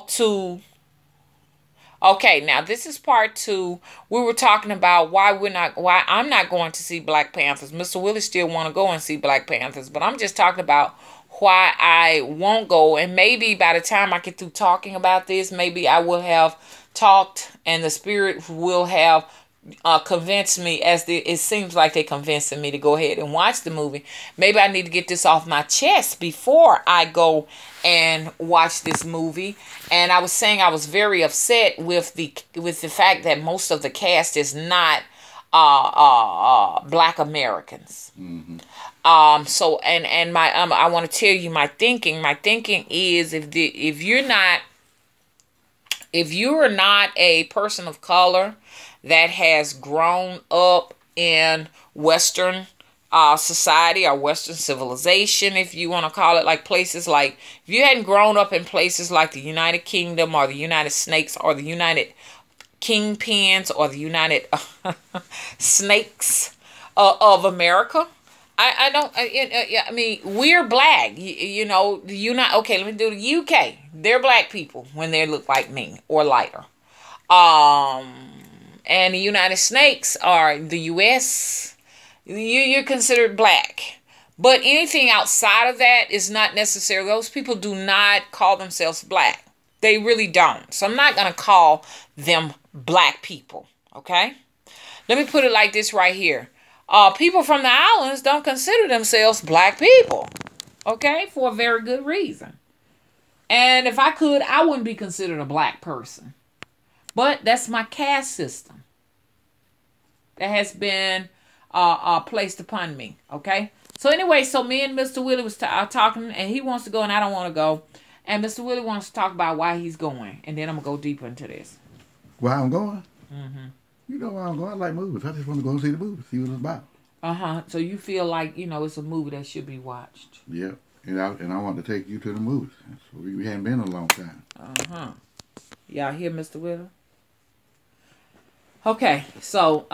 To Okay, now this is part two. We were talking about why I'm not going to see Black Panthers. Mr. Willie still want to go and see Black Panthers, but I'm just talking about why I won't go. And maybe by the time I get through talking about this, maybe I will have talked and the spirit will have convinced me, it seems like they're convincing me to go ahead and watch the movie. Maybe I need to get this off my chest before I go and watch this movie. And I was saying I was very upset with the fact that most of the cast is not Black Americans. Mm-hmm. So and my I want to tell you my thinking. My thinking is if you're not a person of color that has grown up in Western society or Western civilization, if you want to call it, like places like, if you hadn't grown up in places like the United Kingdom or the United Snakes or the United Kingpins or the United Snakes of America, I don't. I mean, we're black. You know, the United. Okay, let me do the UK. They're black people when they look like me or lighter. And the United Snakes are the U.S. You're considered black. But anything outside of that is not necessarily. Those people do not call themselves black. They really don't. So I'm not going to call them black people. Okay? Let me put it like this right here. People from the islands don't consider themselves black people. Okay? For a very good reason. And if I could, I wouldn't be considered a black person. But that's my caste system that has been placed upon me. Okay? So anyway, so me and Mr. Willie was talking, and he wants to go and I don't want to go. And Mr. Willie wants to talk about why he's going. And then I'm going to go deeper into this. Why I'm going? Mm-hmm. You know why I'm going? I like movies. I just want to go and see the movie, see what it's about. Uh-huh. So you feel like, it's a movie that should be watched. Yeah. And I want to take you to the movies. So we hadn't been in a long time. Uh-huh. Y'all hear Mr. Willie? Okay, so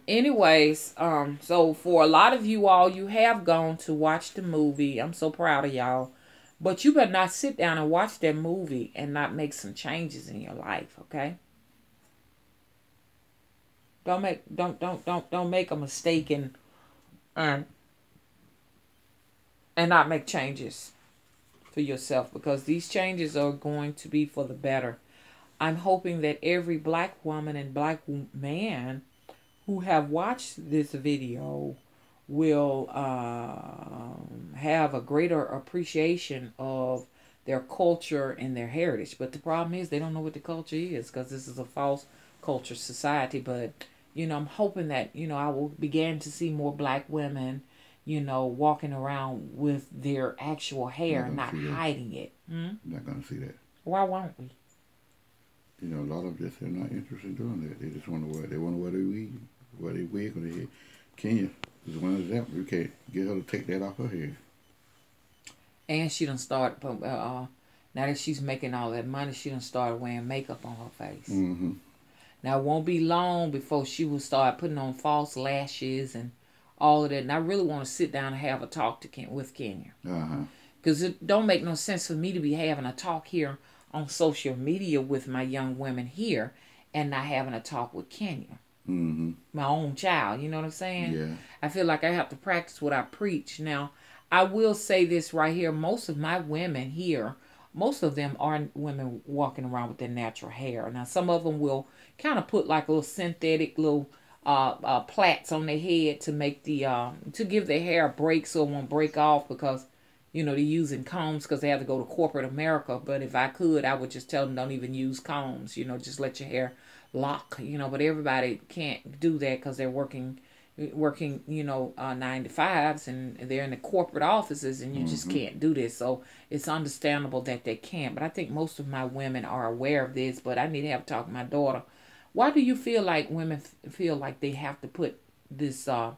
anyways, so for a lot of you all, you have gone to watch the movie. I'm so proud of y'all. But you better not sit down and watch that movie and not make some changes in your life, okay? Don't make a mistake and not make changes for yourself, because these changes are going to be for the better. I'm hoping that every black woman and black man who have watched this video will have a greater appreciation of their culture and their heritage. But the problem is they don't know what the culture is, because this is a false culture society. But, I'm hoping that, I will begin to see more black women, walking around with their actual hair and not hiding it. Not going to see that. Why won't we? A lot of this, they're not interested in doing that. They just want to wear their wig on their head. Kenya is one example. You can't get her to take that off her head. And she done started, now that she's making all that money, she done started wearing makeup on her face. Mm-hmm. Now, it won't be long before she will start putting on false lashes and all of that. And I really want to sit down and have a talk with Kenya. Uh-huh. Because it don't make no sense for me to be having a talk here on social media with my young women here and not having a talk with Kenya. Mm-hmm. My own child, you know what I'm saying? Yeah. I feel like I have to practice what I preach. Now, I will say this right here. Most of my women here, most of them are women walking around with their natural hair. Now, some of them will kind of put like a little synthetic little plaits on their head to make to give their hair a break so it won't break off, because they're using combs because they have to go to corporate America. But if I could, I would just tell them don't even use combs. Just let your hair lock. But everybody can't do that because they're working 9 to 5s and they're in the corporate offices, and you just can't do this. So it's understandable that they can't. But I think most of my women are aware of this. But I need to have a talk with my daughter. Why do you feel like women feel like they have to put these other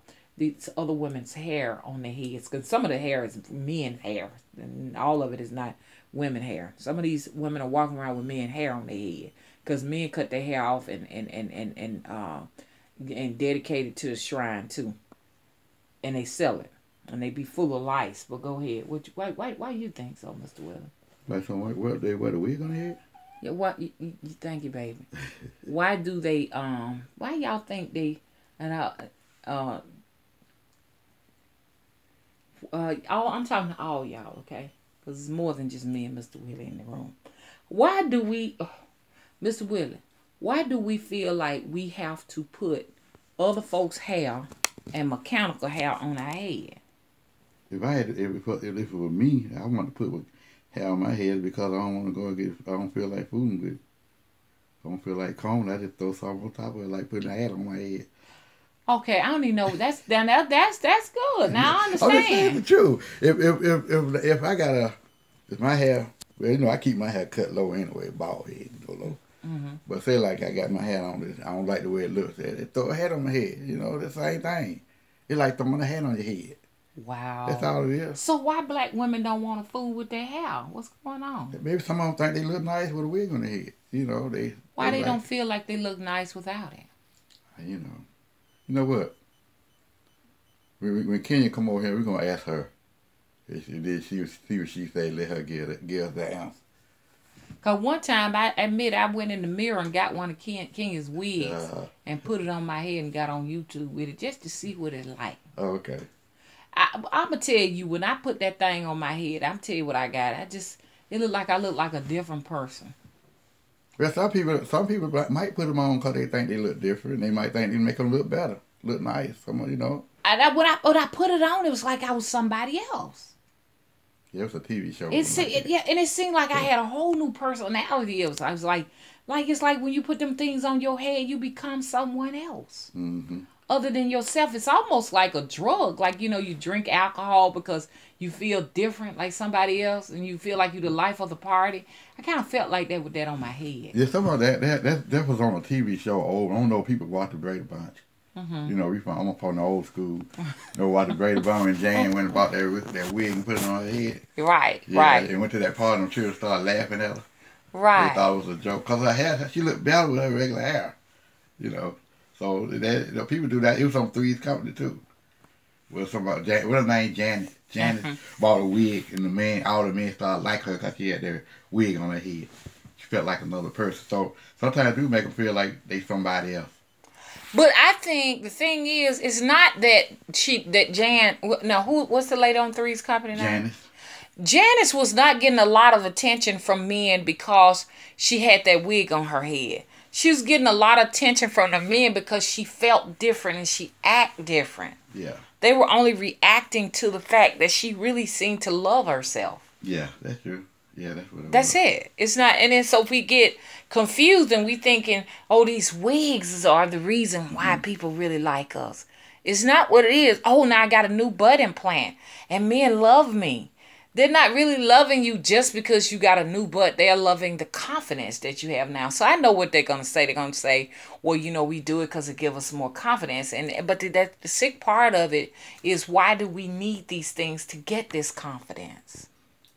women's hair on their heads? Because some of the hair is men hair, and all of it is not women hair. Some of these women are walking around with men hair on their head because men cut their hair off and dedicate it to the shrine too, and they sell it, and they be full of lice. But go ahead, why you think so, Mr. Willie? Like someone, they wear the wig on their head? Yeah, what thank you, baby. Why do they why y'all think they and all I'm talking to all y'all, okay? Because it's more than just me and Mr. Willie in the room. Why do we Mr. Willie, why do we feel like we have to put other folks' hair and mechanical hair on our head? If it was me, I want to put hair on my head because I don't want to go and get. I don't feel like fooling with it. I don't feel like combing. I just throw something on top of it, like putting a hat on my head. Okay, I don't even know. That's good. Now I I'm just saying understand. the truth. If I got if my hair, well, you know, I keep my hair cut low anyway, bald head, low. Mm-hmm. But say like I got my hat on this, I don't like the way it looks. They throw a hat on my head. You know, the same thing. It's like throwing a hat on your head. Wow. That's all it is. So why black women don't want to fool with their hair? What's going on? Maybe some of them think they look nice with a wig on their head. You know, Why they don't feel like they look nice without it? You know what? When Kenya come over here, we're gonna ask her. If she see what she say. Let her give us the answer. Cause one time I admit I went in the mirror and got one of Kenya's wigs and put it on my head and got on YouTube with it just to see what it's like. Oh, okay. I'm gonna tell you, when I put that thing on my head, I'm tell you what I got. It looked like I look like a different person. Well, some people might put them on because they think they look different. They might think they make them look better, look nice. Someone, you know. When I put it on, it was like I was somebody else. Yeah, it was a TV show. And it seemed like I had a whole new personality. I was like it's like when you put them things on your head, you become someone else. Mm-hmm. Other than yourself. It's almost like a drug. Like, you know, you drink alcohol because you feel different like somebody else and you feel like you're the life of the party. I kind of felt like that with that on my head. Yeah, some of that was on a TV show. Old. I don't know if people watch the Brady Bunch. Mm-hmm. You know, I'm from the old school. You know, watch the Brady Bunch and Jane went and bought that wig and put it on her head. Right, yeah, right. And went to that party and children started laughing at her. Right. They thought it was a joke. Because her hair, she looked better with her regular hair. You know. So people do that. It was on Three's Company too. Well, somebody, what her name, Janet. Janet bought a wig, and all the men started liking her because she had their wig on her head. She felt like another person. So sometimes do make them feel like they somebody else. But I think the thing is, it's not that Jan. No, what's the lady on Three's Company now? Janice was not getting a lot of attention from men because she had that wig on her head. She was getting a lot of attention from the men because she felt different and she acted different. Yeah. They were only reacting to the fact that she really seemed to love herself. Yeah, that's true. Yeah, that's what it was. That's it. It's not, and then so we get confused and we thinking, oh, these wigs are the reason why people really like us. It's not what it is. Oh, now I got a new butt implant and men love me. They're not really loving you just because you got a new butt. They're loving the confidence that you have now. So I know what they're going to say. They're going to say, well, you know, we do it because it gives us more confidence. But the sick part of it is, why do we need these things to get this confidence?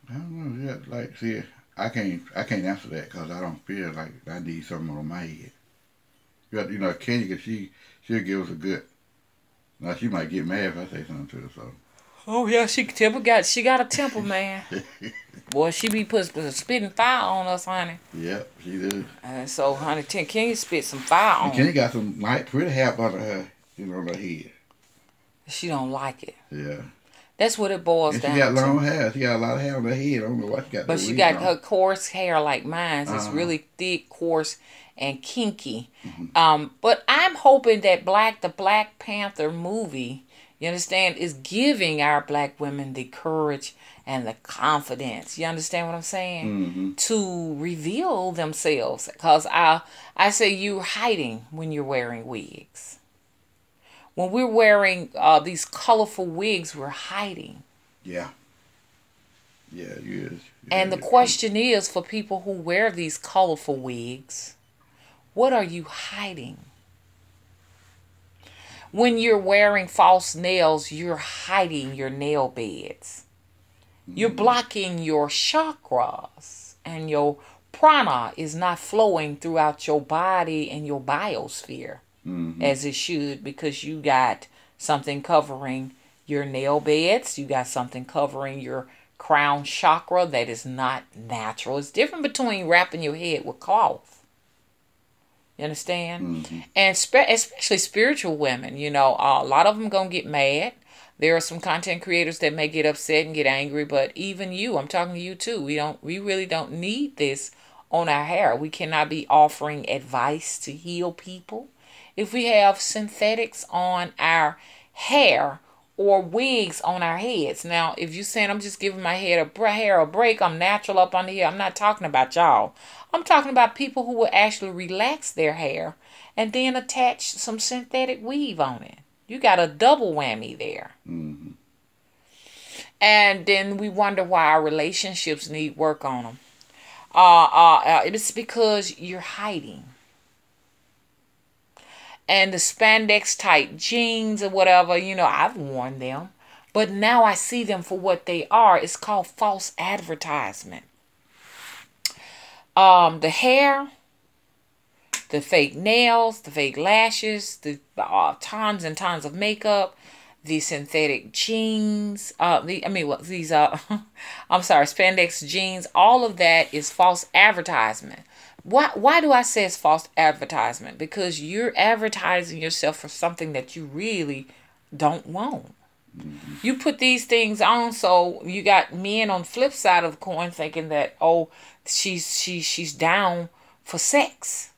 I don't know. Yeah, like, see, I can't answer that because I don't feel like I need something on my head. You know, Kenya, she'll give us a good. Now she might get mad if I say something to her. So. Oh yeah, she got a temper, man. Boy, she be spitting fire on us, honey. Yep, she do. And so, honey, Kenya spit some fire on. Kenya got some pretty hair under her, on her head. She don't like it. Yeah. That's what it boils down to. She got long hair. She got a lot of hair on her head. I don't know what she got. But she got her coarse hair like mine. It's really thick, coarse, and kinky. Mm-hmm. But I'm hoping that the Black Panther movie, you understand, is giving our black women the courage and the confidence. You understand what I'm saying? Mm-hmm. To reveal themselves. Because I say you're hiding when you're wearing wigs. When we're wearing these colorful wigs, we're hiding. Yeah. Yeah, you is. And the question is, for people who wear these colorful wigs, what are you hiding? When you're wearing false nails, you're hiding your nail beds. You're blocking your chakras, and your prana is not flowing throughout your body and your biosphere as it should, because you got something covering your nail beds, you got something covering your crown chakra that is not natural. It's different between wrapping your head with cloth. You understand? Mm-hmm. And especially spiritual women, you know, a lot of them gonna get mad. There are some content creators that may get upset and get angry, but even you, I'm talking to you too. We really don't need this on our hair. We cannot be offering advice to heal people. If we have synthetics on our hair or wigs on our heads. Now, if you're saying I'm just giving my hair a break, I'm natural up under here, I'm not talking about y'all. I'm talking about people who will actually relax their hair and then attach some synthetic weave on it. You got a double whammy there. Mm-hmm. And then we wonder why our relationships need work on them. It's because you're hiding. And the spandex type jeans or whatever, you know, I've worn them. But now I see them for what they are. It's called false advertisement. The hair, the fake nails, the fake lashes, the tons and tons of makeup, the synthetic jeans, spandex jeans, all of that is false advertisement. Why do I say it's false advertisement? Because you're advertising yourself for something that you really don't want. Mm-hmm. You put these things on, so you got men on the flip side of the coin thinking that, oh, she's down for sex.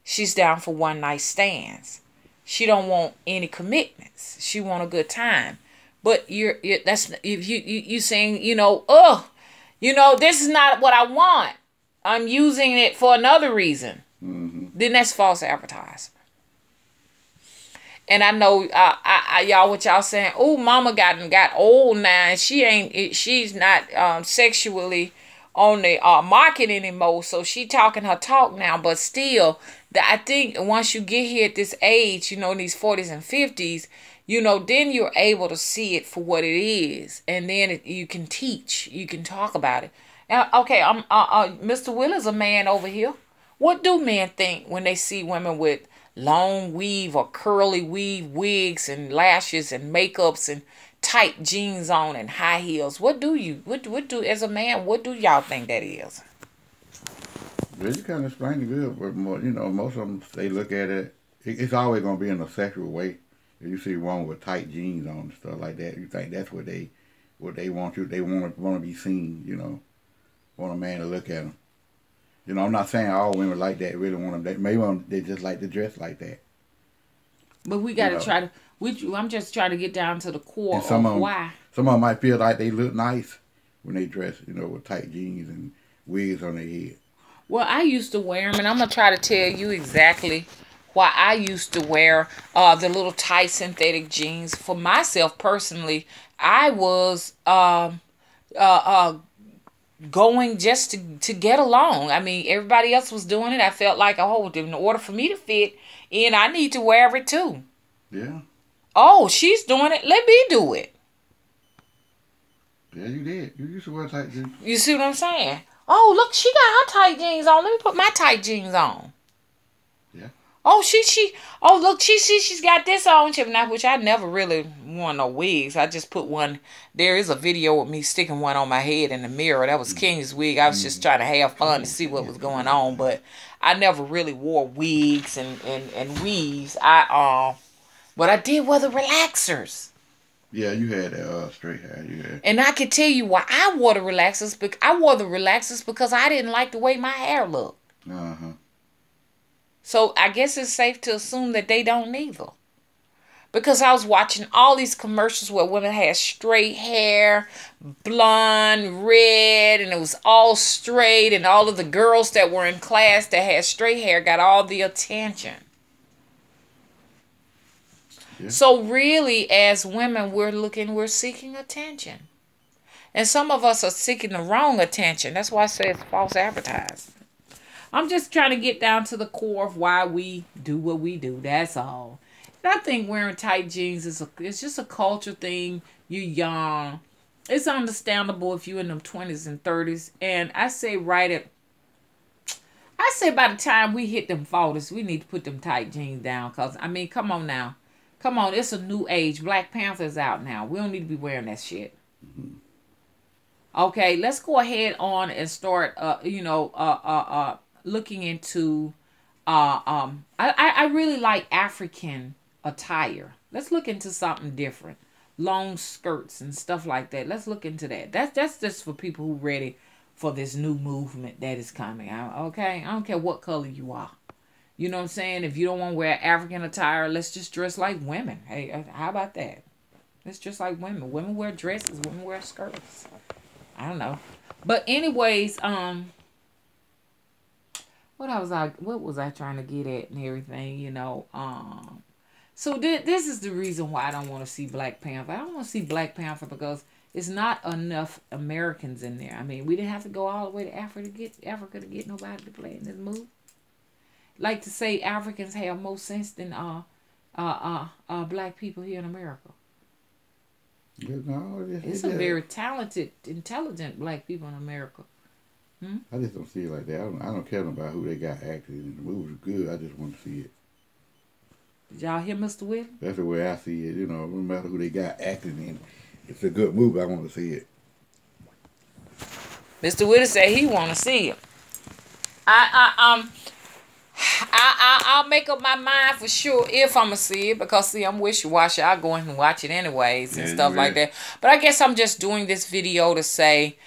She's down for one night stands. She don't want any commitments. She want a good time. But that's if you saying, this is not what I want. I'm using it for another reason. Mm-hmm. Then that's false advertising. And I know y'all what y'all saying. Oh, mama got old now, and she's not sexually on the market anymore. So she talking her talk now, but still, I think once you get here at this age, in these 40s and 50s, then you're able to see it for what it is, and then you can teach, you can talk about it. Now, okay, Mr. Willie's a man over here. What do men think when they see women with long weave or curly weave wigs and lashes and makeups and tight jeans on and high heels? What do as a man? What do y'all think that is? Well, you kind of explained it good, but more, most of them, they look at it. It's always gonna be in a sexual way. If you see one with tight jeans on and stuff like that, you think that's what they want you. They want to be seen. Want a man to look at them. I'm not saying all women like that really want them. Maybe they just like to dress like that. But we got to try to. I'm just trying to get down to the core of why. Some of them might feel like they look nice when they dress, with tight jeans and wigs on their head. Well, I used to wear them, and I'm gonna try to tell you exactly why I used to wear the little tight synthetic jeans. For myself personally, I was going just to get along. I mean, everybody else was doing it. I felt like, in order for me to fit in, I need to wear it too. Yeah. Oh, she's doing it. Let me do it. Yeah, you did. You used to wear tight jeans. You see what I'm saying? Oh, look, she got her tight jeans on. Let me put my tight jeans on. Yeah. Oh, look, she's got this on, which I never really wore no wigs. I just put one. There is a video of me sticking one on my head in the mirror. That was King's wig. I was just trying to have fun to see what was going on, but I never really wore wigs and weaves. But I did wear the relaxers. Yeah, you had that straight hair. Yeah. And I can tell you why I wore the relaxers. I wore the relaxers because I didn't like the way my hair looked. Uh-huh. So I guess it's safe to assume that they don't neither. Because I was watching all these commercials where women had straight hair, blonde, red, and it was all straight. And all of the girls that were in class that had straight hair got all the attention. Yeah. So really, as women, we're seeking attention. And some of us are seeking the wrong attention. That's why I say it's false advertising. I'm just trying to get down to the core of why we do what we do. That's all. And I think wearing tight jeans it's just a culture thing. You're young. It's understandable if you're in them 20s and 30s. And I say by the time we hit them 40s, we need to put them tight jeans down. Because, come on now. Come on, it's a new age. Black Panther's out now. We don't need to be wearing that shit. Mm-hmm. Okay, let's go ahead on and start. Looking into. I really like African attire. Let's look into something different. Long skirts and stuff like that. Let's look into that. That's just for people who ready for this new movement that is coming out. Okay, I don't care what color you are. You know what I'm saying? If you don't want to wear African attire, let's just dress like women. Hey, how about that? Let's dress like women. Women wear dresses. Women wear skirts. I don't know. But anyways, what was I trying to get at and everything, so this is the reason why I don't want to see Black Panther. I don't want to see Black Panther because it's not enough Americans in there. I mean, we didn't have to go all the way to Africa to get nobody to play in this movie. Like to say Africans have more sense than black people here in America. No, it's some very talented, intelligent black people in America. I just don't see it like that. I don't care about who they got acting in. The movie was good. I just want to see it. Did y'all hear Mr. Willie? That's the way I see it. No matter who they got acting in, it's a good movie. I want to see it. Mr. Willie said he want to see it. I'll make up my mind for sure if I'm gonna see it because see I'm wishy-washy. I'll go in and watch it anyways and stuff like that. But I guess I'm just doing this video to say.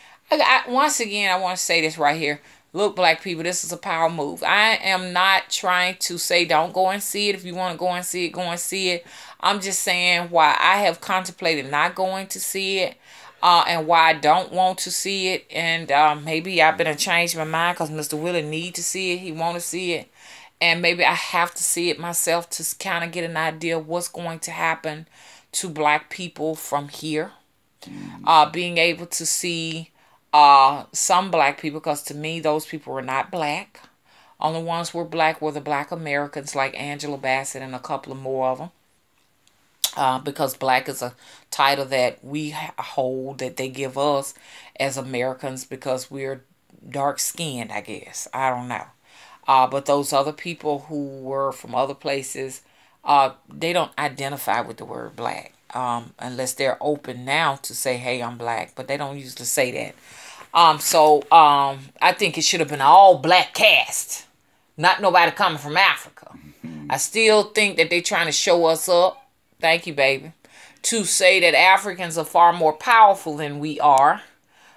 Once again, I want to say this right here. Look, black people, this is a power move. I am not trying to say don't go and see it. If you want to go and see it, go and see it. I'm just saying why I have contemplated not going to see it and why I don't want to see it. And maybe I better change my mind because Mr. Willie need to see it. He want to see it. And maybe I have to see it myself to kind of get an idea of what's going to happen to black people from here. Being able to see some black people, because to me those people were not black. Only ones who were black were the black Americans like Angela Bassett and a couple of more of them. Because black is a title that we hold, that they give us as Americans because we're dark skinned, I guess. I don't know. But those other people who were from other places, they don't identify with the word black. Unless they're open now to say, hey, I'm black. But they don't usually say that. I think it should have been an all black cast. Not nobody coming from Africa. I still think that they're trying to show us up. Thank you, baby. To say that Africans are far more powerful than we are.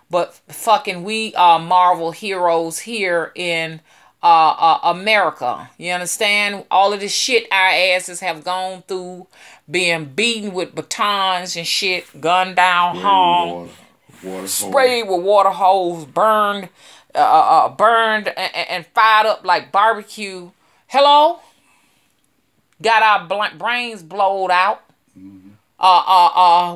But fucking we are Marvel heroes here in America. You understand? All of this shit our asses have gone through, being beaten with batons and shit, gunned down, hung, sprayed with water hose, burned and fired up like barbecue. Hello? Got our brains blowed out.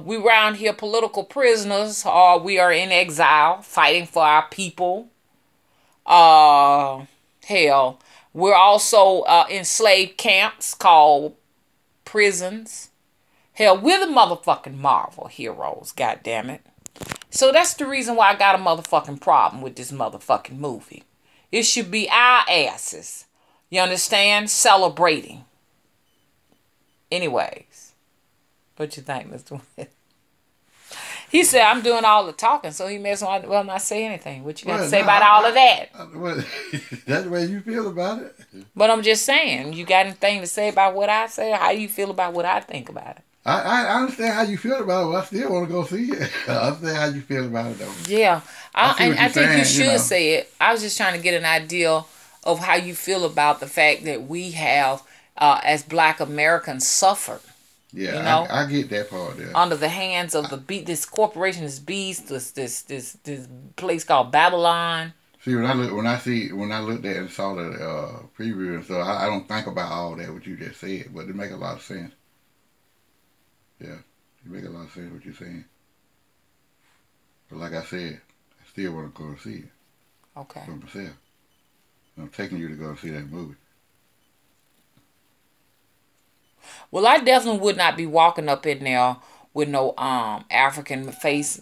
We round here political prisoners, or we are in exile fighting for our people. Hell, we're also in slave camps called prisons. Hell, we're the motherfucking Marvel heroes, goddammit. So that's the reason why I got a motherfucking problem with this motherfucking movie. It should be our asses, you understand, celebrating. Anyways, what you think, Mr. Willie? He said, I'm doing all the talking, so he may as well not say anything. What you got to say about all of that? That's the way you feel about it. But I'm just saying, you got anything to say about what I say? How you feel about what I think about it? I understand how you feel about it, but I still want to go see it. I understand how you feel about it, though. Yeah. I think you should say it. I was just trying to get an idea of how you feel about the fact that we have, as black Americans, suffered. Yeah, you know, I get that part there. Under the hands of this corporation, this beast, this place called Babylon. See, when I looked at and saw the preview and stuff, I don't think about all that what you just said, but it make a lot of sense. Yeah, it make a lot of sense what you're saying. But like I said, I still want to go and see it. Okay. For myself. I'm taking you to go and see that movie. Well, I definitely would not be walking up in there with no African face.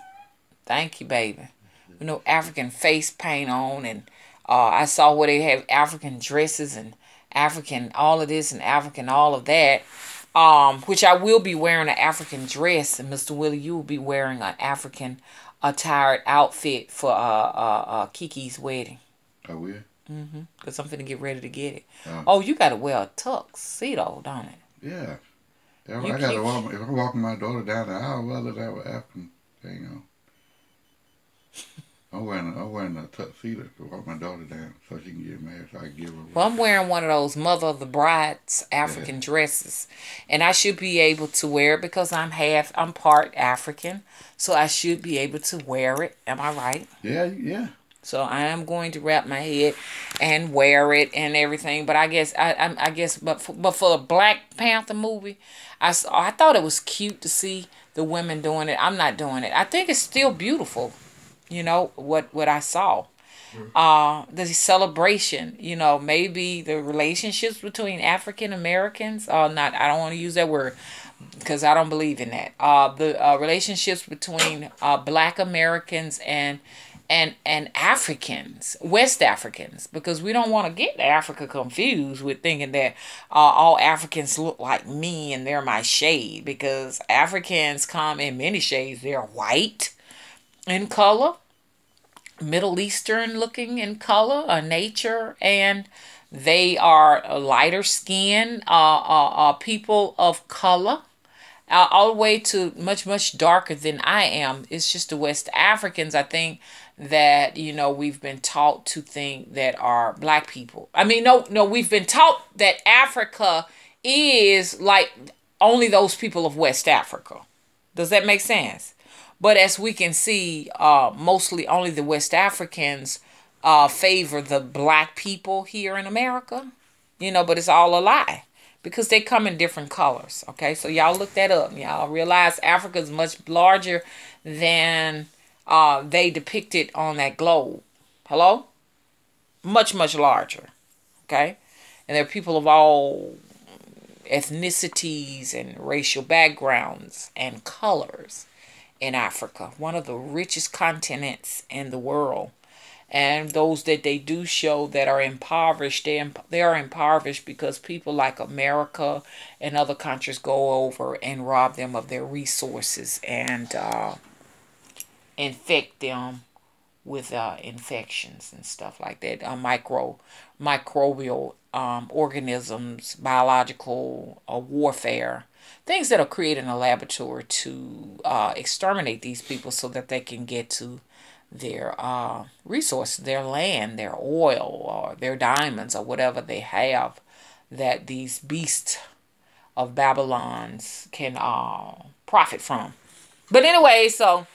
Thank you, baby. With no African face paint on, and I saw where they have African dresses and African all of this and African all of that. Which I will be wearing an African dress, and Mr. Willie, you will be wearing an African attired outfit for Kiki's wedding. I will. Because I'm finna get ready to get it. Oh. Oh, you gotta wear a tuxedo, don't it? Yeah. I gotta walk. If I'm walking my daughter down the aisle, well, let's have an African thing on. I'm wearing a tuxedo to walk my daughter down so she can get married, so I can give her. Well, I'm wearing one of those Mother of the Bride's African dresses, and I should be able to wear it because I'm part African, so I should be able to wear it. Am I right? Yeah. So I am going to wrap my head and wear it and everything. But I guess but for the Black Panther movie, I thought it was cute to see the women doing it. I'm not doing it. I think it's still beautiful. You know what I saw. The celebration, maybe the relationships between African Americans, not, I don't want to use that word because I don't believe in that. The relationships between Black Americans and Africans, West Africans, because we don't want to get Africa confused with thinking that all Africans look like me and they're my shade, because Africans come in many shades. They're white in color, Middle Eastern looking in color, nature, and they are lighter skin, people of color, all the way to much darker than I am. It's just the West Africans, I think, that we've been taught to think that are Black people. I mean, no, we've been taught that Africa is like only those people of West Africa. Does that make sense? But as we can see, mostly only the West Africans favor the Black people here in America. But it's all a lie because they come in different colors. Okay, so y'all look that up. Y'all realize Africa is much larger than they depicted on that globe. Hello? Much larger. Okay? And there are people of all ethnicities and racial backgrounds and colors in Africa, one of the richest continents in the world. And those that they do show that are impoverished, they are impoverished because people like America and other countries go over and rob them of their resources and infect them with infections and stuff like that, microbial organisms, biological warfare, things that are created in a laboratory to exterminate these people so that they can get to their resources, their land, their oil, or their diamonds, or whatever they have that these beasts of Babylons can profit from. But anyway, so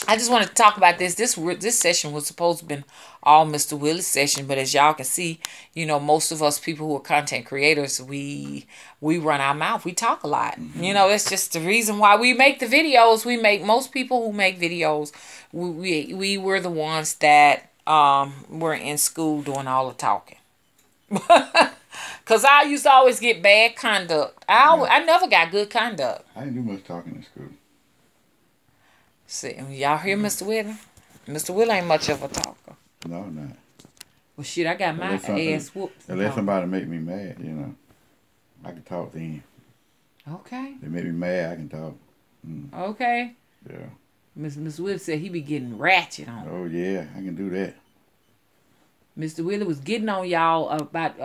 I just wanted to talk about this. This session was supposed to have been all Mr. Willie's session, but as y'all can see, most of us people who are content creators, we run our mouth. We talk a lot. That's just the reason why we make the videos. Most people who make videos, we were the ones that were in school doing all the talking. Because I used to always get bad conduct. I never got good conduct. I didn't do much talking in school. See, y'all hear Mr. Willie? Mr. Willie ain't much of a talker. No, not. Well, shit, I got my ass whooped. Unless somebody make me mad, I can talk then. Okay. They make me mad, I can talk. Okay. Yeah. Mr. Willie said he be getting ratchet on. Oh, yeah, I can do that. Mr. Willie was getting on y'all about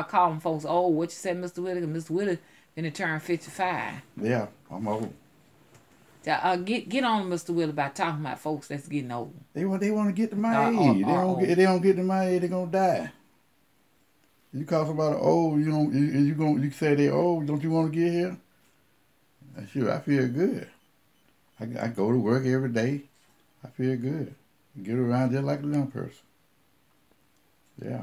calling folks, oh, what you said, Mr. Willie? Mr. Willie finna turn 55. Yeah, I'm old. Get on Mr. Willie by talking about folks that's getting old. They want to get to my age. If they don't get to my age, they're gonna die. You call somebody old, you say they old. Don't you want to get here? Sure, I feel good. I go to work every day. I feel good. I get around just like a young person. Yeah.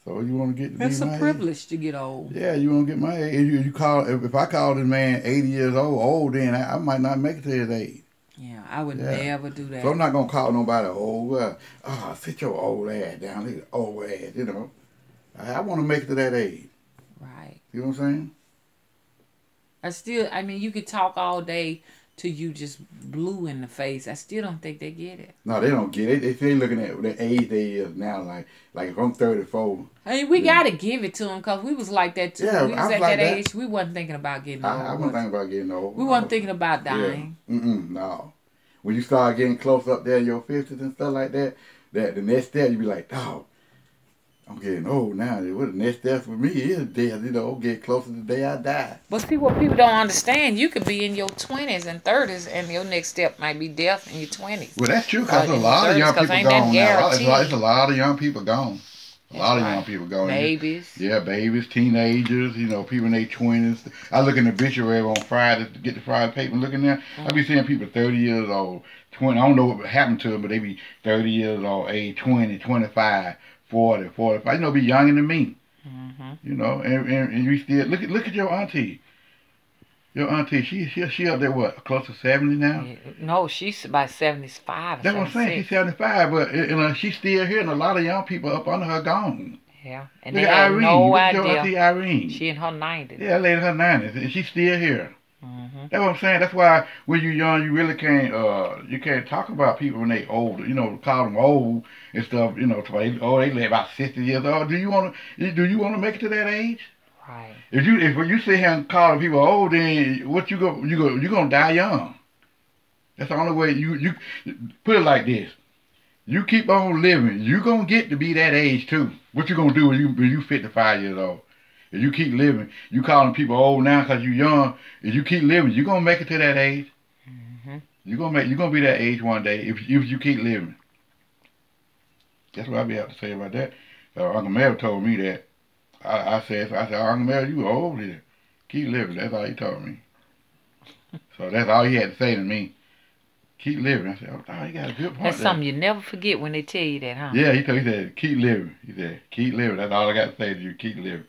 So you want to get to It's my a privilege to get old. Yeah, you want to get my age. If I call this man 80 years old, then I might not make it to his age. Yeah, I would never do that. So I'm not gonna call nobody old. Sit your old ass down. Look at old ass. I want to make it to that age. Right. You know what I'm saying? You could talk all day till you just blue in the face. I still don't think they get it. No, they don't get it. They looking at the age they is now. Like if I'm 34. I mean, we gotta give it to them because we was like that too. Yeah, we was at like that age. We wasn't thinking about getting old. I wasn't thinking about getting old. We wasn't thinking about dying. Yeah. No. when you start getting close up there in your 50s and stuff like that, that the next step you be like, dog, I'm getting old now. What the next step for me is death. You know, get closer to the day I die. But see, what people don't understand, you could be in your 20s and 30s, and your next step might be death in your 20s. Well, that's true, because a lot of young people gone now. It's a lot of young people gone. A lot of young people gone. Babies. Yeah, babies, teenagers, you know, people in their 20s. I look in the obituary on Friday to get the Friday paper and look in there. I be seeing people 30 years old, 20. I don't know what happened to them, but they be 30 years old, age 20, 25. 40, 45, you know, be younger than me. You know, and you still look at your auntie. Your auntie, she up there what, close to 70 now? No, she's about 75. That's what I'm saying. She's 75, but you know, she's still here, and a lot of young people up under her gone. Yeah, and they have no idea. Your auntie Irene. She in her 90s. Yeah, lady in her 90s, and she's still here. That's what I'm saying. That's why when you're young, you really can't you can't talk about people when they old. You know, call them old and stuff. You know, they live about 60 years old. Do you want to make it to that age? Right. If when you sit here and call people old, then what you're gonna die young. That's the only way you put it like this. You keep on living, you're gonna get to be that age too. What you gonna do when you 55 years old? If you keep living, you calling people old now because you're young. If you keep living, you're gonna make it to that age. You're gonna be that age one day if you keep living. That's what I be have to say about that. Uncle Mel told me that. I said, Uncle Mel, you old here. Keep living. That's all he told me. So that's all he had to say to me. Keep living. I said, oh, you got a good point. That's something you never forget when they tell you that, huh? Yeah, he said, keep living. He said, keep living. That's all I got to say to you. Keep living.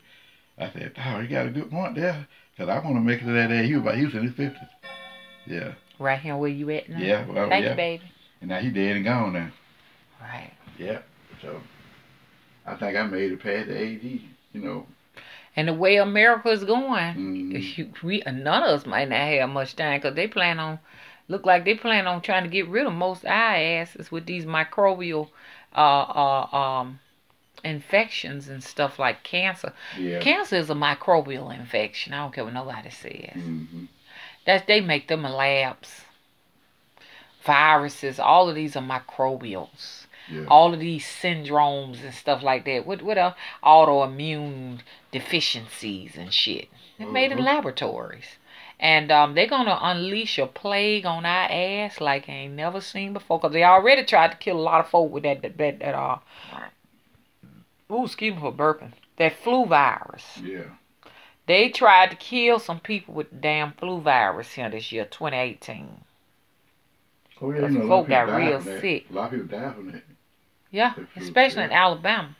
I said, oh, you got a good point there. Because I want to make it to that age. He was in his 50s. Yeah. Right here where you at now? Yeah. Well, Thank you, baby. And now he dead and gone now. Right. Yeah. So, I think I made it past the age, you know. And the way America is going, none of us might not have much time because look like they plan on trying to get rid of most our asses with these microbial infections and stuff like cancer. Yeah. Cancer is a microbial infection. I don't care what nobody says. They make them in labs. Viruses, all of these are microbials. Yeah. All of these syndromes and stuff like that. What else? Autoimmune deficiencies and shit. They're made in laboratories. And they're going to unleash a plague on our ass like I ain't never seen before. Because they already tried to kill a lot of folk with that excuse me for burping. That flu virus. Yeah. They tried to kill some people with the damn flu virus here this year, 2018. Oh, yeah, you know, folk got real sick. A lot of people died from that. Yeah, especially in Alabama.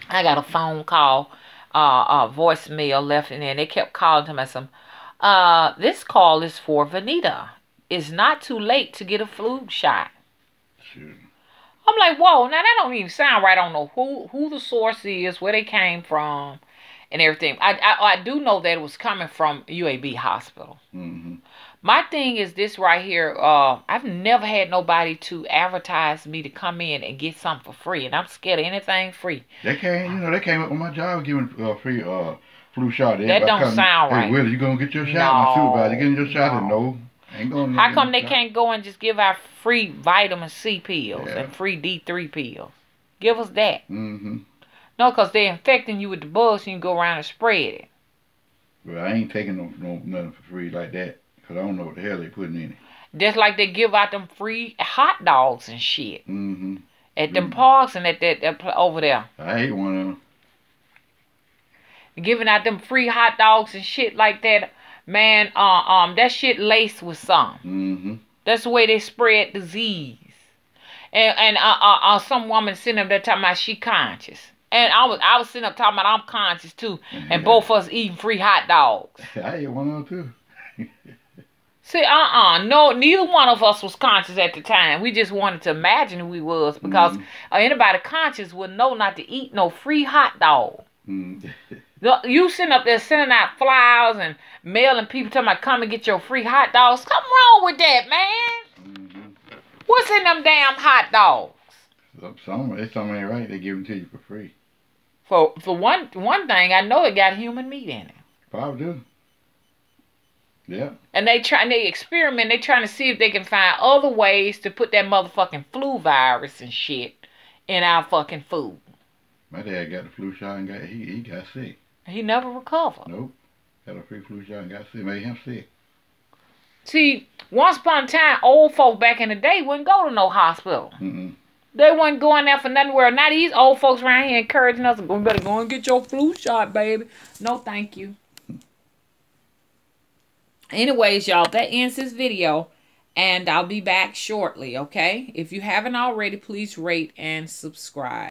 I got a phone call, voicemail left in there, and they kept calling to me. This call is for Vanita. It's not too late to get a flu shot. Sure. I'm like, whoa, now that don't even sound right. I don't know who the source is, where they came from, and everything. I do know that it was coming from UAB Hospital. My thing is this right here. I've never had nobody to advertise me to come in and get something for free, and I'm scared of anything free. They came up on my job giving free flu shot. That don't sound right. Hey, Willie, you gonna get your shot? My supervisor getting your shot? No. Ain't going. How come they can't go and just give out free vitamin C pills and free D3 pills? Give us that. No, because they're infecting you with the bugs, and you go around and spread it. Well, I ain't taking nothing for free like that. Because I don't know what the hell they putting in it. Just like they give out them free hot dogs and shit. At them parks and at that over there. I ate one of them. Giving out them free hot dogs and shit like that. Man, that shit laced with something. That's the way they spread disease. And some woman sitting up there talking about she conscious. And I was sitting up talking about I'm conscious too. And both of us eating free hot dogs. I ate one of them too. See, no, neither one of us was conscious at the time. We just wanted to imagine who we was because anybody conscious would know not to eat no free hot dog. You sitting up there sending out flyers and mailing people talking about come and get your free hot dogs. Something wrong with that, man. What's in them damn hot dogs? Something ain't right. They give them to you for free. For one thing, I know it got human meat in it. Probably do. Yeah. And they experiment. They trying to see if they can find other ways to put that motherfucking flu virus and shit in our fucking food. My dad got the flu shot and he got sick. He never recovered. Nope. Got a free flu shot and got sick. Made him sick. See, once upon a time, old folk back in the day wouldn't go to no hospital. They wasn't going there for nothing. Where now these old folks around here encouraging us, "You better go and get your flu shot, baby." No, thank you. Anyways, y'all, that ends this video. And I'll be back shortly, okay? If you haven't already, please rate and subscribe.